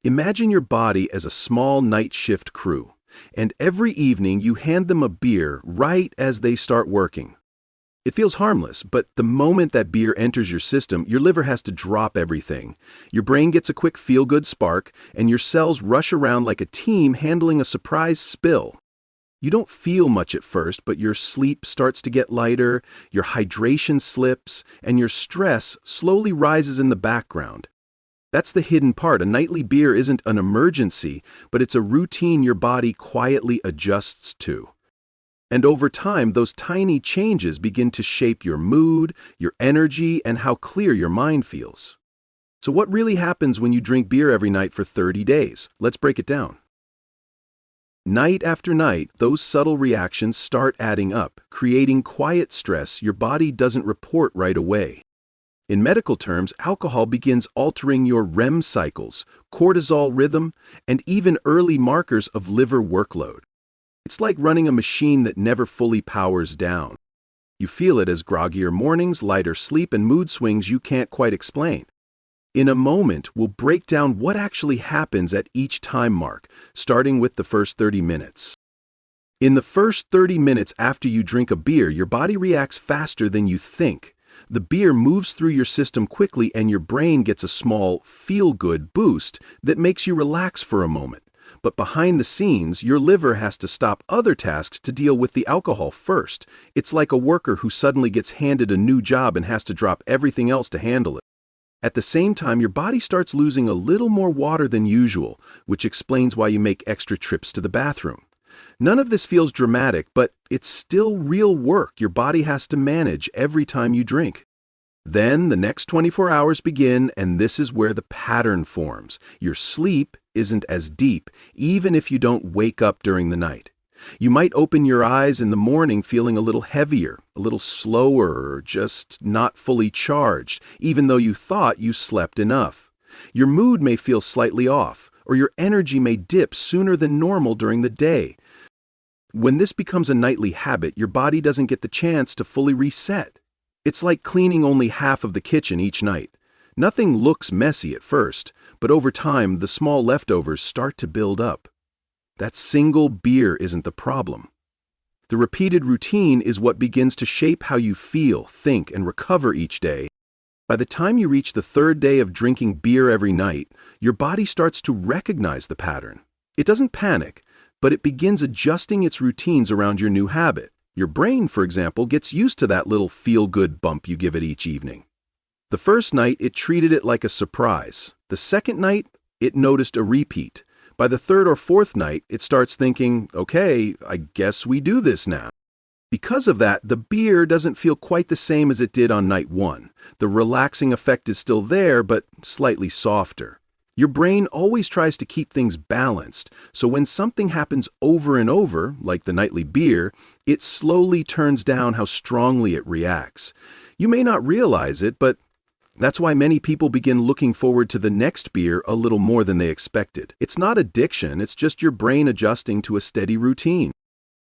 Imagine your body as a small night shift crew, and every evening you hand them a beer right as they start working. It feels harmless, but the moment that beer enters your system, your liver has to drop everything. Your brain gets a quick feel-good spark, and your cells rush around like a team handling a surprise spill. You don't feel much at first, but your sleep starts to get lighter, your hydration slips, and your stress slowly rises in the background. That's the hidden part. A nightly beer isn't an emergency, but it's a routine your body quietly adjusts to. And over time, those tiny changes begin to shape your mood, your energy, and how clear your mind feels. So what really happens when you drink beer every night for 30 days? Let's break it down. Night after night, those subtle reactions start adding up, creating quiet stress your body doesn't report right away. In medical terms, alcohol begins altering your REM cycles, cortisol rhythm, and even early markers of liver workload. It's like running a machine that never fully powers down. You feel it as groggier mornings, lighter sleep, and mood swings you can't quite explain. In a moment, we'll break down what actually happens at each time mark, starting with the first 30 minutes. In the first 30 minutes after you drink a beer, your body reacts faster than you think. The beer moves through your system quickly and your brain gets a small, feel-good boost that makes you relax for a moment. But behind the scenes, your liver has to stop other tasks to deal with the alcohol first. It's like a worker who suddenly gets handed a new job and has to drop everything else to handle it. At the same time, your body starts losing a little more water than usual, which explains why you make extra trips to the bathroom. None of this feels dramatic, but it's still real work your body has to manage every time you drink. Then the next 24 hours begin, and this is where the pattern forms. Your sleep isn't as deep, even if you don't wake up during the night. You might open your eyes in the morning feeling a little heavier, a little slower, or just not fully charged, even though you thought you slept enough. Your mood may feel slightly off, or your energy may dip sooner than normal during the day. When this becomes a nightly habit, your body doesn't get the chance to fully reset. It's like cleaning only half of the kitchen each night. Nothing looks messy at first, but over time, the small leftovers start to build up. That single beer isn't the problem. The repeated routine is what begins to shape how you feel, think, and recover each day. By the time you reach the third day of drinking beer every night, your body starts to recognize the pattern. It doesn't panic, but it begins adjusting its routines around your new habit. Your brain, for example, gets used to that little feel-good bump you give it each evening. The first night, it treated it like a surprise. The second night, it noticed a repeat. By the third or fourth night, it starts thinking, okay, I guess we do this now. Because of that, the beer doesn't feel quite the same as it did on night one. The relaxing effect is still there, but slightly softer. Your brain always tries to keep things balanced, so when something happens over and over, like the nightly beer, it slowly turns down how strongly it reacts. You may not realize it, but that's why many people begin looking forward to the next beer a little more than they expected. It's not addiction, it's just your brain adjusting to a steady routine.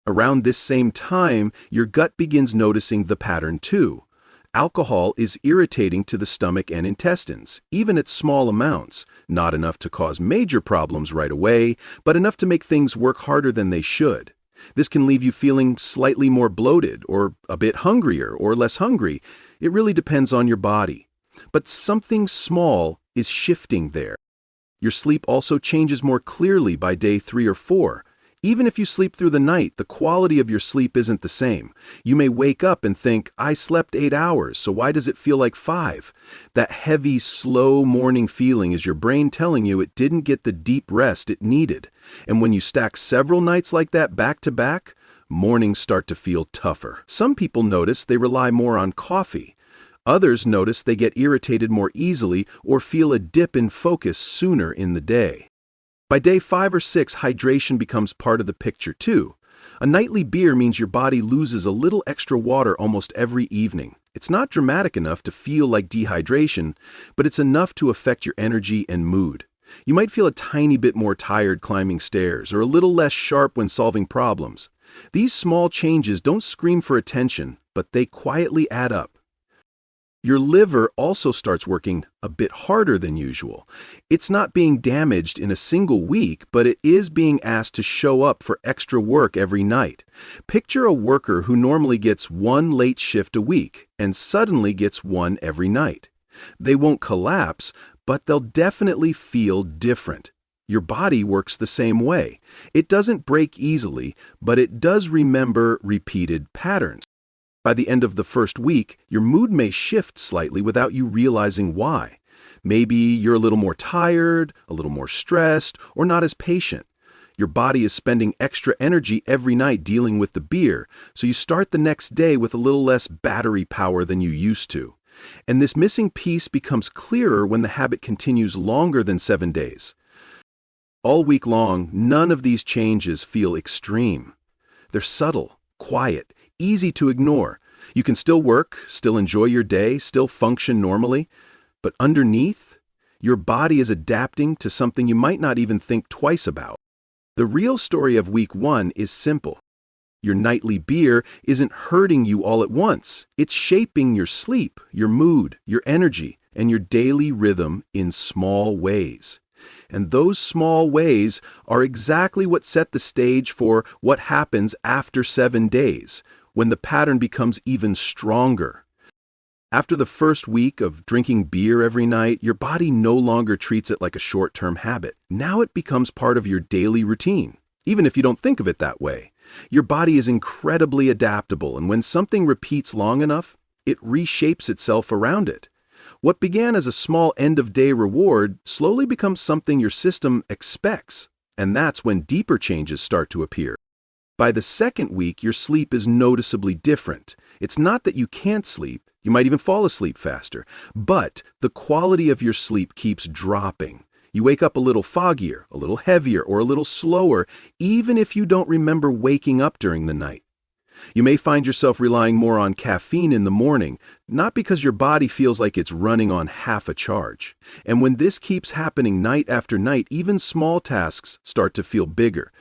Around this same time, your gut begins noticing the pattern too. Alcohol is irritating to the stomach and intestines, even at small amounts, not enough to cause major problems right away, but enough to make things work harder than they should. This can leave you feeling slightly more bloated, or a bit hungrier, or less hungry. It really depends on your body. But something small is shifting there. Your sleep also changes more clearly by day 3 or 4. Even if you sleep through the night, the quality of your sleep isn't the same. You may wake up and think, I slept 8 hours, so why does it feel like 5? That heavy, slow morning feeling is your brain telling you it didn't get the deep rest it needed. And when you stack several nights like that back to back, mornings start to feel tougher. Some people notice they rely more on coffee. Others notice they get irritated more easily or feel a dip in focus sooner in the day. By day 5 or 6, hydration becomes part of the picture too. A nightly beer means your body loses a little extra water almost every evening. It's not dramatic enough to feel like dehydration, but it's enough to affect your energy and mood. You might feel a tiny bit more tired climbing stairs or a little less sharp when solving problems. These small changes don't scream for attention, but they quietly add up. Your liver also starts working a bit harder than usual. It's not being damaged in a single week, but it is being asked to show up for extra work every night. Picture a worker who normally gets one late shift a week and suddenly gets one every night. They won't collapse, but they'll definitely feel different. Your body works the same way. It doesn't break easily, but it does remember repeated patterns. By the end of the first week, your mood may shift slightly without you realizing why. Maybe you're a little more tired, a little more stressed, or not as patient. Your body is spending extra energy every night dealing with the beer, so you start the next day with a little less battery power than you used to. And this missing piece becomes clearer when the habit continues longer than 7 days. All week long, none of these changes feel extreme. They're subtle, quiet, easy to ignore. You can still work, still enjoy your day, still function normally, but underneath, your body is adapting to something you might not even think twice about. The real story of week 1 is simple. Your nightly beer isn't hurting you all at once. It's shaping your sleep, your mood, your energy, and your daily rhythm in small ways. And those small ways are exactly what set the stage for what happens after 7 days, when the pattern becomes even stronger. After the first week of drinking beer every night, your body no longer treats it like a short-term habit. Now it becomes part of your daily routine, even if you don't think of it that way. Your body is incredibly adaptable, and when something repeats long enough, it reshapes itself around it. What began as a small end-of-day reward slowly becomes something your system expects, and that's when deeper changes start to appear. By the second week, your sleep is noticeably different. It's not that you can't sleep, you might even fall asleep faster, but the quality of your sleep keeps dropping. You wake up a little foggier, a little heavier, or a little slower, even if you don't remember waking up during the night. You may find yourself relying more on caffeine in the morning, not because your body feels like it's running on half a charge. And when this keeps happening night after night, even small tasks start to feel bigger.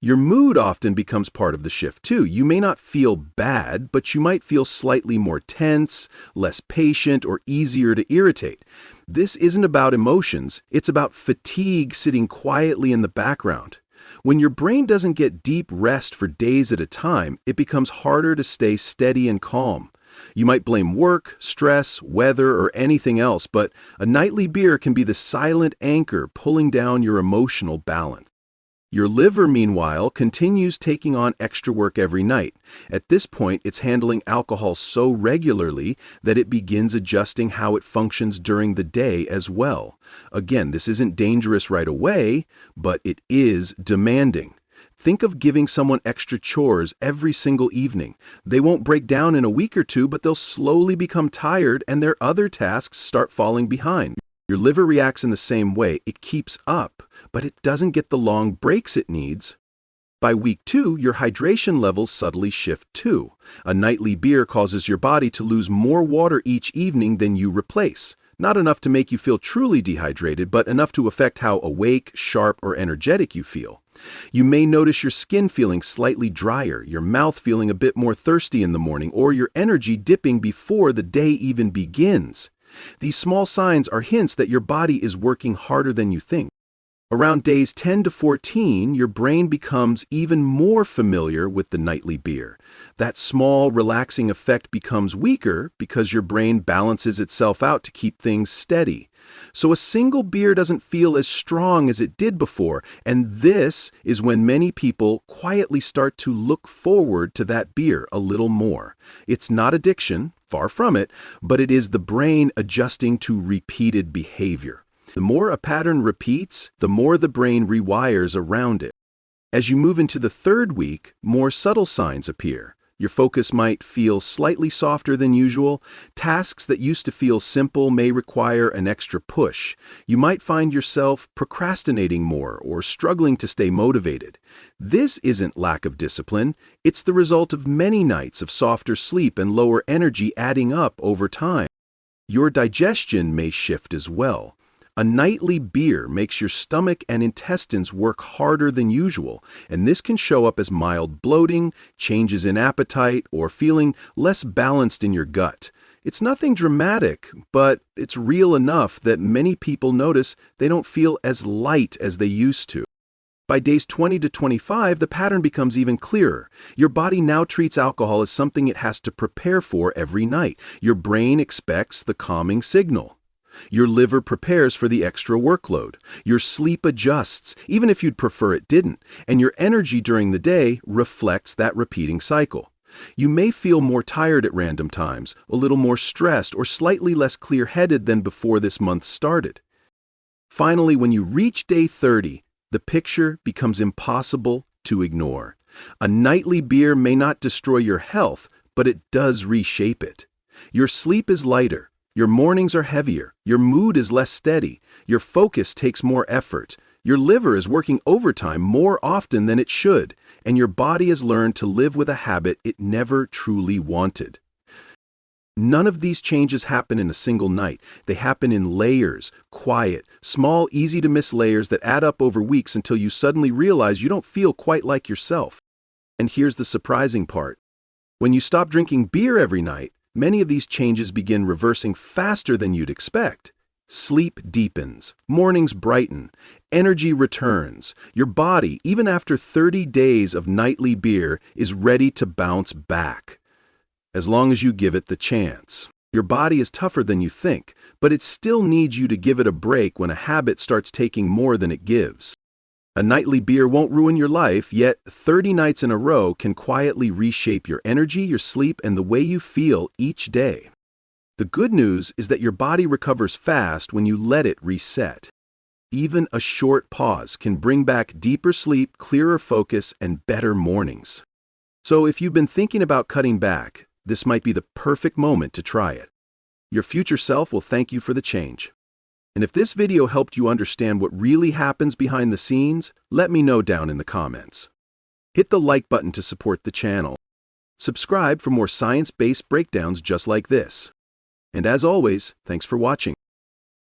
Your mood often becomes part of the shift too. You may not feel bad, but you might feel slightly more tense, less patient, or easier to irritate. This isn't about emotions, it's about fatigue sitting quietly in the background. When your brain doesn't get deep rest for days at a time, it becomes harder to stay steady and calm. You might blame work, stress, weather, or anything else, but a nightly beer can be the silent anchor pulling down your emotional balance. Your liver, meanwhile, continues taking on extra work every night. At this point, it's handling alcohol so regularly that it begins adjusting how it functions during the day as well. Again, this isn't dangerous right away, but it is demanding. Think of giving someone extra chores every single evening. They won't break down in a week or two, but they'll slowly become tired and their other tasks start falling behind. Your liver reacts in the same way. It keeps up, but it doesn't get the long breaks it needs. By week 2, your hydration levels subtly shift too. A nightly beer causes your body to lose more water each evening than you replace. Not enough to make you feel truly dehydrated, but enough to affect how awake, sharp, or energetic you feel. You may notice your skin feeling slightly drier, your mouth feeling a bit more thirsty in the morning, or your energy dipping before the day even begins. These small signs are hints that your body is working harder than you think. Around days 10 to 14, your brain becomes even more familiar with the nightly beer. That small, relaxing effect becomes weaker because your brain balances itself out to keep things steady. So a single beer doesn't feel as strong as it did before, and this is when many people quietly start to look forward to that beer a little more. It's not addiction, far from it, but it is the brain adjusting to repeated behavior. The more a pattern repeats, the more the brain rewires around it. As you move into the third week, more subtle signs appear. Your focus might feel slightly softer than usual. Tasks that used to feel simple may require an extra push. You might find yourself procrastinating more or struggling to stay motivated. This isn't lack of discipline. It's the result of many nights of softer sleep and lower energy adding up over time. Your digestion may shift as well. A nightly beer makes your stomach and intestines work harder than usual, and this can show up as mild bloating, changes in appetite, or feeling less balanced in your gut. It's nothing dramatic, but it's real enough that many people notice they don't feel as light as they used to. By days 20 to 25, the pattern becomes even clearer. Your body now treats alcohol as something it has to prepare for every night. Your brain expects the calming signal. Your liver prepares for the extra workload. Your sleep adjusts, even if you'd prefer it didn't, and your energy during the day reflects that repeating cycle. You may feel more tired at random times, a little more stressed, or slightly less clear-headed than before this month started. Finally, when you reach day 30, the picture becomes impossible to ignore. A nightly beer may not destroy your health, but it does reshape it. Your sleep is lighter. Your mornings are heavier, your mood is less steady, your focus takes more effort, your liver is working overtime more often than it should, and your body has learned to live with a habit it never truly wanted. None of these changes happen in a single night. They happen in layers, quiet, small, easy-to-miss layers that add up over weeks until you suddenly realize you don't feel quite like yourself. And here's the surprising part. When you stop drinking beer every night, many of these changes begin reversing faster than you'd expect. Sleep deepens, mornings brighten, energy returns. Your body, even after 30 days of nightly beer, is ready to bounce back. As long as you give it the chance. Your body is tougher than you think, but it still needs you to give it a break when a habit starts taking more than it gives. A nightly beer won't ruin your life, yet 30 nights in a row can quietly reshape your energy, your sleep, and the way you feel each day. The good news is that your body recovers fast when you let it reset. Even a short pause can bring back deeper sleep, clearer focus, and better mornings. So if you've been thinking about cutting back, this might be the perfect moment to try it. Your future self will thank you for the change. And if this video helped you understand what really happens behind the scenes, let me know down in the comments. Hit the like button to support the channel. Subscribe for more science-based breakdowns just like this. And as always, thanks for watching.